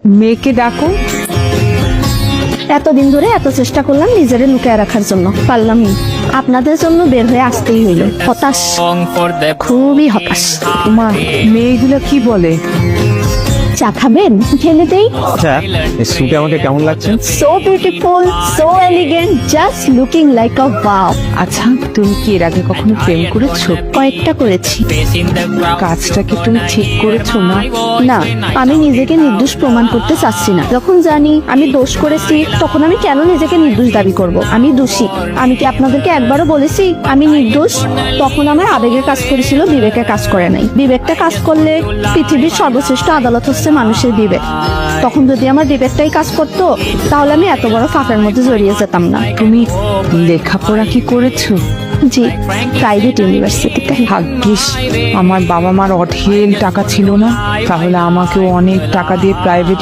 মেয়েকে ডাকো। এতদিন ধরে এত চেষ্টা করলাম নিজেরে লুকিয়ে রাখার জন্য, পারলামই। আপনাদের জন্য বের হয়ে আসতেই হইল। হতাশ, খুবই হতাশ। মা, মেয়েগুলো কি বলে? চা খাবেন? ঢেলে দেই। আচ্ছা, এই স্যুটে আমাকে কেমন লাগছে? So beautiful, so elegant, just looking like আ ওয়াও। আচ্ছা, তুমি কি এর আগে কখনো প্রেম করেছো? কয়েকটা করেছি। কাজটা কি তুমি ঠিক করেছো না? না, আমি নিজেকে নির্দোষ প্রমাণ করতে চাচ্ছি না। যখন জানি আমি দোষ করেছি, তখন আমি কেন নিজেকে নির্দোষ দাবি করব? আমি দোষী। আমি কি আপনাদেরকে একবারও বলেছি আমি নির্দোষ? তখন আমার আবেগে কাজ করেছিল, বিবেকে কাজ করে নাই। বিবেকটা কাজ করলে পৃথিবীর সর্বশ্রেষ্ঠ আদালত হচ্ছে মানুষের বিবেক। তখন যদি আমার বিবেকটাই কাজ করতো, তাহলে আমি এত বড় ফাঁকের মধ্যে জড়িয়ে যেতাম না। তুমি লেখাপড়া কি করেছো? জি, প্রাইভেট ইউনিভার্সিটিতে। ভাগ্যিস আমার বাবা মার অঢেল টাকা ছিল না, তাহলে আমাকেও অনেক টাকা দিয়ে প্রাইভেট